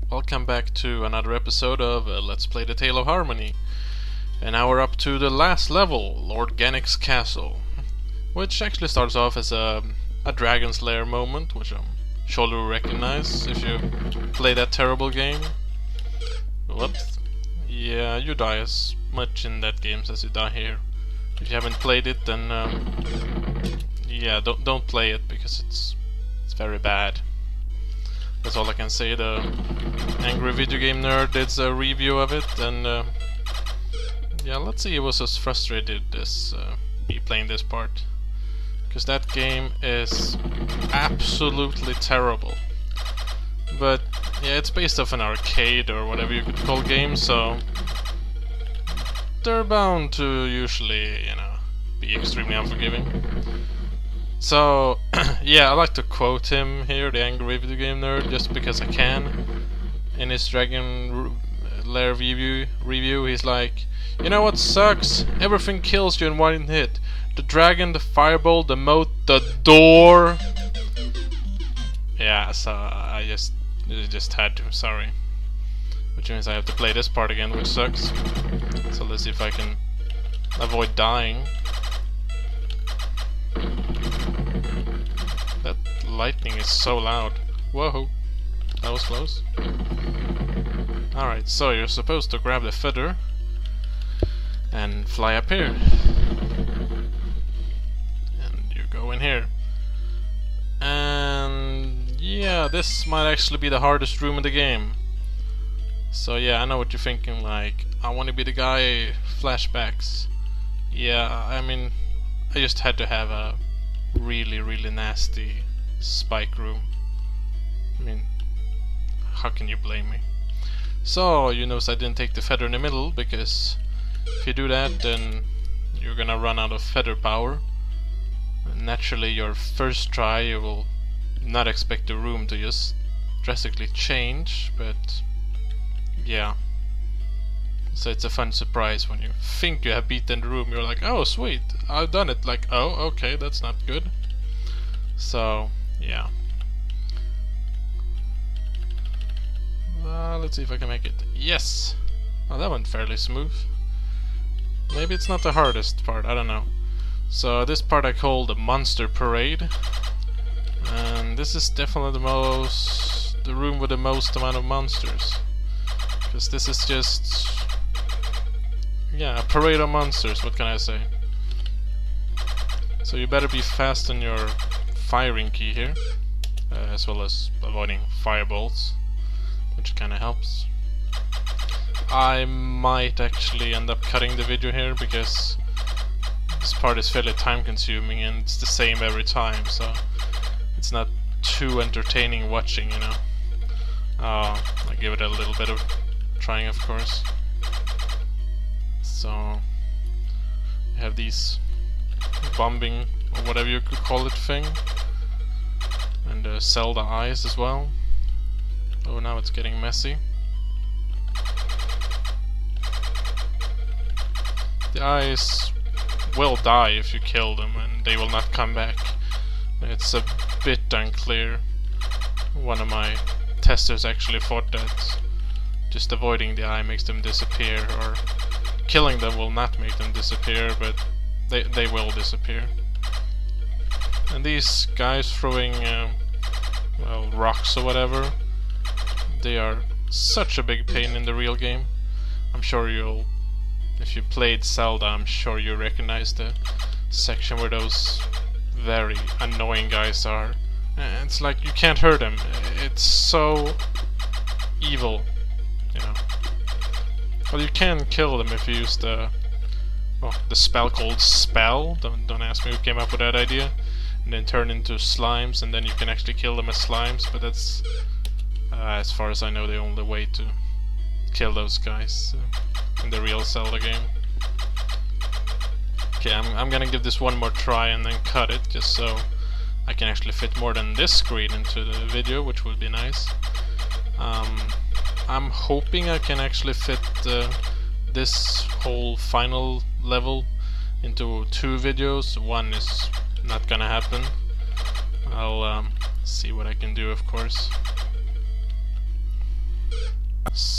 Welcome back to another episode of Let's Play the Tale of Harmony. And now we're up to the last level, Lord Gannick's Castle, which actually starts off as a Dragon's Lair moment, which I'm sure you'll recognize if you play that terrible game. Whoops. Yeah, you die as much in that game as you die here. If you haven't played it, then yeah, don't play it because it's very bad. That's all I can say. The Angry Video Game Nerd did a review of it, and yeah, let's see. He was as frustrated as me playing this part, because that game is absolutely terrible. But yeah, it's based off an arcade or whatever you could call game, so they're bound to usually, be extremely unforgiving. So yeah, I like to quote him here, the Angry Video Game Nerd, just because I can. In his Dragon Lair review, he's like, "You know what sucks? Everything kills you in one hit. The dragon, the fireball, the moat, the door." Yeah, so I just had to, sorry. Which means I have to play this part again, which sucks. So let's see if I can avoid dying. That lightning is so loud. Whoa, that was close. Alright, so you're supposed to grab the feather and fly up here. And you go in here. And yeah, this might actually be the hardest room in the game. So yeah, I know what you're thinking, like, I want to be the guy, flashbacks. Yeah, I mean, I just had to have a really nasty spike room. I mean, how can you blame me? So, you notice I didn't take the feather in the middle, because if you do that, then you're gonna run out of feather power. And naturally, your first try, you will not expect the room to just drastically change, but yeah. So it's a fun surprise when you think you have beaten the room, you're like, oh sweet, I've done it, like, oh okay, that's not good. So, yeah. Let's see if I can make it. Yes! Oh, that went fairly smooth. Maybe it's not the hardest part, I don't know. So this part I call the Monster Parade. And this is definitely the room with the most amount of monsters. Because this is just... yeah, a parade of monsters, what can I say? So you better be fast on your firing key here, as well as avoiding fireballs, which kinda helps. I might actually end up cutting the video here, because this part is fairly time consuming and it's the same every time, so it's not too entertaining watching, I give it a little bit of trying, of course. So you have these bombing, or whatever you could call it, thing, and Zelda eyes as well. Oh, now it's getting messy. The eyes will die if you kill them, and they will not come back. It's a bit unclear. One of my testers actually thought that just avoiding the eye makes them disappear, or killing them will not make them disappear, but they will disappear. And these guys throwing well, rocks or whatever, they are such a big pain in the real game. I'm sure you'll, if you played Zelda, I'm sure you recognize the section where those very annoying guys are. It's like you can't hurt them. It's so evil, Well, you can kill them if you use the spell called Spell. Don't ask me who came up with that idea. And then turn into slimes, and then you can actually kill them as slimes. But that's, as far as I know, the only way to kill those guys in the real Zelda game. Okay, I'm gonna give this one more try and then cut it, just so I can actually fit more than this screen into the video, which would be nice. I'm hoping I can actually fit this whole final level into 2 videos. One is not gonna happen. I'll see what I can do, of course.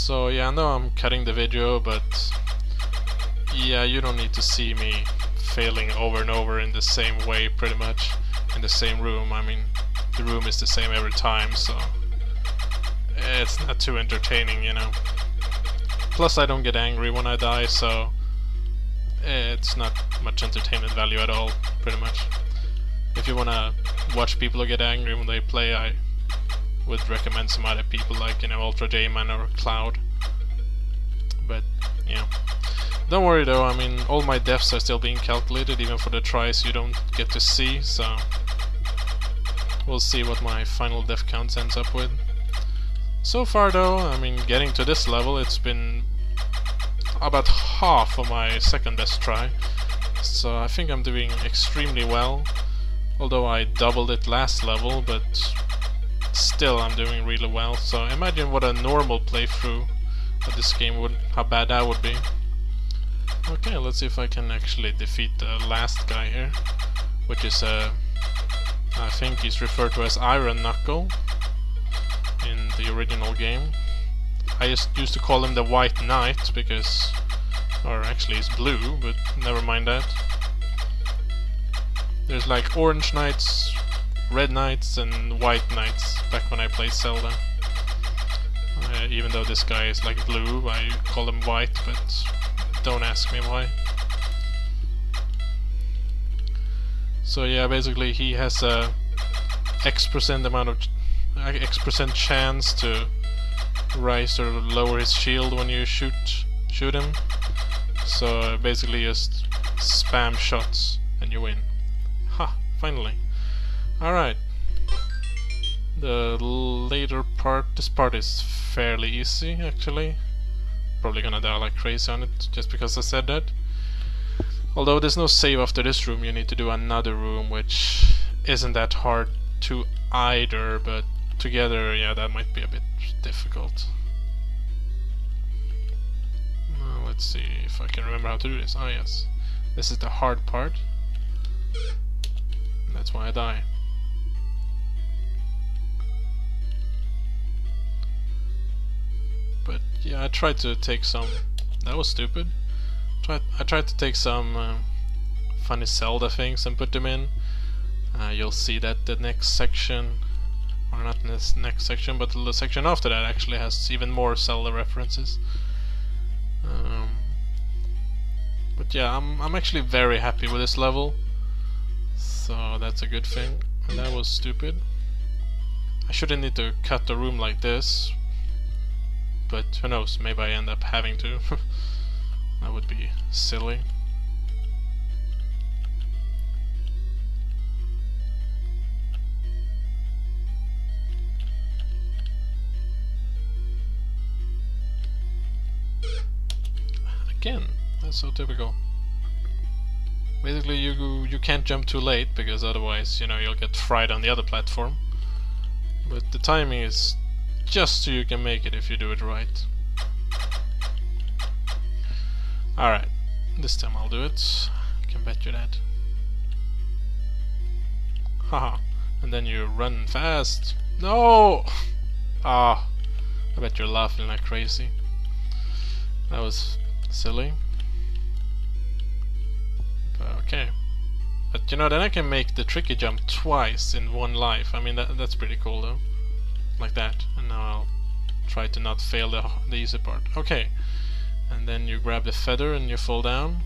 So yeah, I know I'm cutting the video, but yeah, you don't need to see me failing over and over in the same way, pretty much, in the same room. I mean, the room is the same every time, so it's not too entertaining, you know. Plus I don't get angry when I die, so it's not much entertainment value at all, pretty much. If you wanna watch people who get angry when they play, I would recommend some other people like, you know, Ultra J-Man or Cloud. But, yeah. Don't worry though, I mean, all my deaths are still being calculated, even for the tries you don't get to see, so we'll see what my final death count ends up with. So far though, I mean, getting to this level, it's been about half of my second best try, so I think I'm doing extremely well, although I doubled it last level, but still I'm doing really well. So imagine what a normal playthrough of this game would, how bad that would be. Okay, let's see if I can actually defeat the last guy here, which is I think he's referred to as Iron Knuckle in the original game. I just used to call him the White Knight because, or actually he's blue, but never mind that. There's like Orange Knights, Red Knights and White Knights back when I played Zelda. Even though this guy is like blue, I call him white, but don't ask me why. So yeah, basically he has a X% amount of X% chance to rise or lower his shield when you shoot him. So basically just spam shots and you win. Ha! Finally. Alright. The later part, this part is fairly easy actually. Probably gonna die like crazy on it just because I said that. Although there's no save after this room, you need to do another room which isn't that hard to either, but together, yeah, that might be a bit difficult. Let's see if I can remember how to do this. Ah yes, this is the hard part. That's why I die. But yeah, I tried to take some... That was stupid. I tried to take some funny Zelda things and put them in. You'll see that the next section, or not this next section, but the section after that actually has even more Zelda references. But yeah, I'm actually very happy with this level, so that's a good thing. And that was stupid. I shouldn't need to cut the room like this, but who knows, maybe I end up having to. That would be silly. Again, that's so typical. Basically you can't jump too late because otherwise, you know, you'll get fried on the other platform. But the timing is just so you can make it if you do it right. Alright, this time I'll do it. I can bet you that. Haha, and then you run fast. No! Ah, I bet you're laughing like crazy. That was silly. But okay. But you know, then I can make the tricky jump twice in one life. I mean, that's pretty cool though. Like that. And now I'll try to not fail the easy part. Okay. And then you grab the feather and you fall down.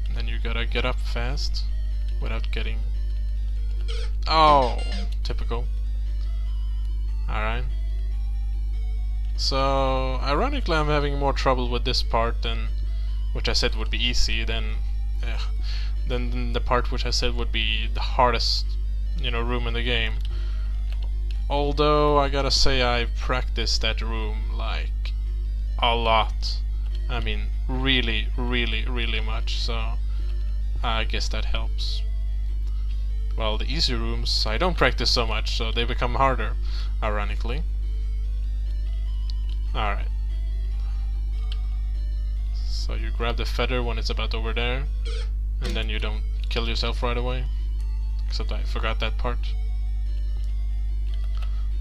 And then you gotta get up fast without getting... Oh! Typical. Alright. So, ironically I'm having more trouble with this part than... which I said would be easy than the part which I said would be the hardest, you know, room in the game. Although I gotta say I've practiced that room like a lot. I mean, really, really, really much, so I guess that helps. Well, the easy rooms I don't practice so much, so they become harder, ironically. Alright. So you grab the feather when it's about over there, and then you don't kill yourself right away. Except I forgot that part.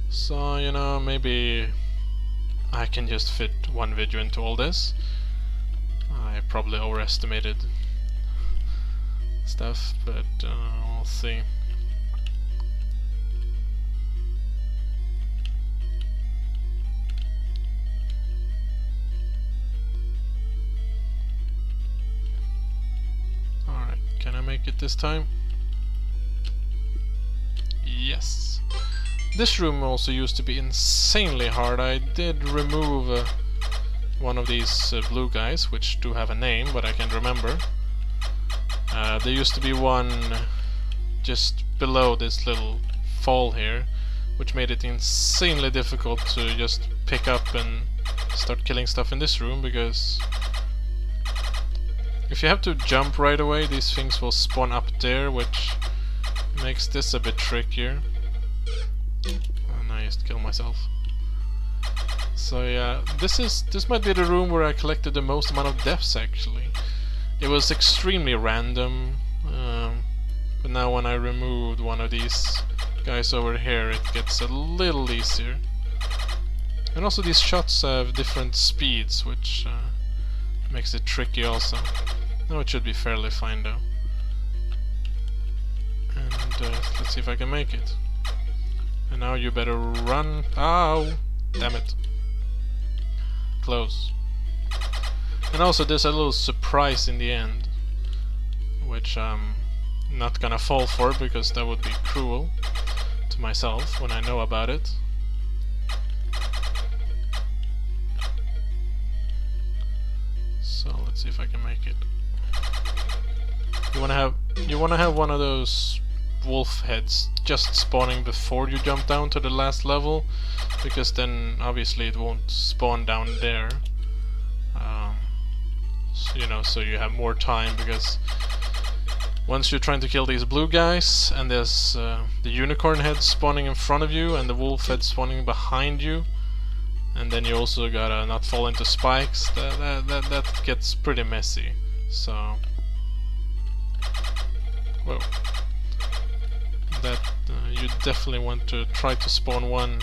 So, you know, maybe I can just fit one video into all this. I probably overestimated stuff, but we'll see. Alright, can I make it this time? Yes. This room also used to be insanely hard. I did remove one of these blue guys, which do have a name, but I can't remember. There used to be one just below this little fall here, which made it insanely difficult to just pick up and start killing stuff in this room, because if you have to jump right away, these things will spawn up there, which makes this a bit trickier. And I just kill myself. So yeah, this might be the room where I collected the most amount of deaths actually. It was extremely random, but now when I removed one of these guys over here, it gets a little easier. And also these shots have different speeds, which makes it tricky also. Now it should be fairly fine though. And let's see if I can make it. And now you better run. Ow! Damn it. Close. And also there's a little surprise in the end, which I'm not gonna fall for, because that would be cruel to myself when I know about it. So let's see if I can make it. You wanna have one of those wolf heads just spawning before you jump down to the last level, because then obviously it won't spawn down there. So, you know, so you have more time, because once you're trying to kill these blue guys and there's the unicorn head spawning in front of you and the wolf head spawning behind you, and then you also gotta not fall into spikes, that gets pretty messy. So whoa. That you definitely want to try to spawn one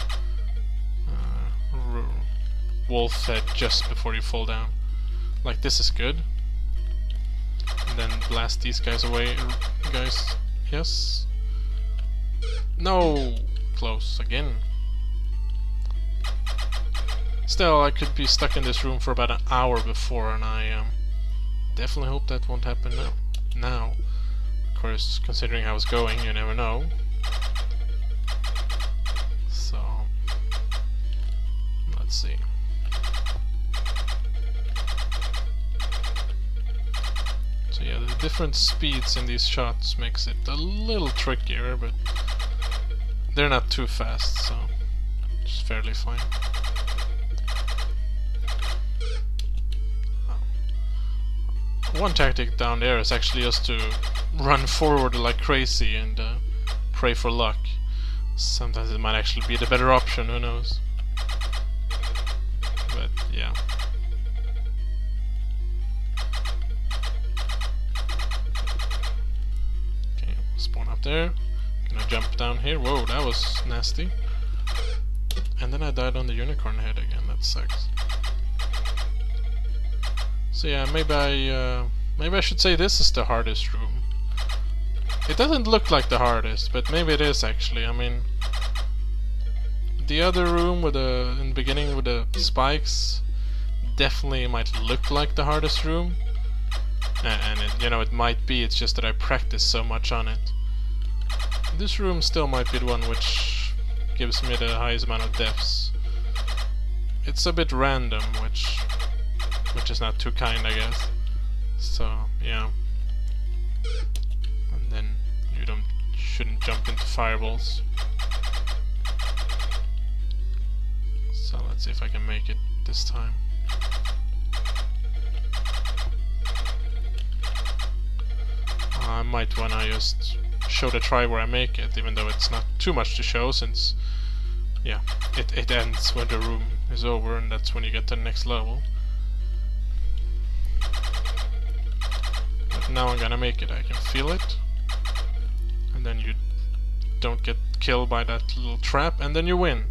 wolf head just before you fall down. Like this is good. And then blast these guys away. Guys, yes? No! Close again. Still, I could be stuck in this room for about an hour before, and I definitely hope that won't happen now. Of course, considering how it's going, you never know. So let's see. So yeah, the different speeds in these shots makes it a little trickier, but they're not too fast, so it's fairly fine. One tactic down there is actually just to run forward like crazy and pray for luck. Sometimes it might actually be the better option, who knows. But yeah. Okay, spawn up there. Gonna jump down here. Whoa, that was nasty. And then I died on the unicorn head again, that sucks. So yeah, maybe I should say this is the hardest room. It doesn't look like the hardest, but maybe it is actually. I mean, the other room with in the beginning with the spikes definitely might look like the hardest room, and it, you know, it might be. It's just that I practiced so much on it. This room still might be the one which gives me the highest amount of deaths. It's a bit random, which is not too kind, I guess. So yeah, and then you shouldn't jump into fireballs. So let's see if I can make it this time. I might wanna just show the try where I make it, even though it's not too much to show, since yeah, it ends when the room is over, and that's when you get to the next level. But now I'm gonna make it, I can feel it. And then you don't get killed by that little trap, and then you win.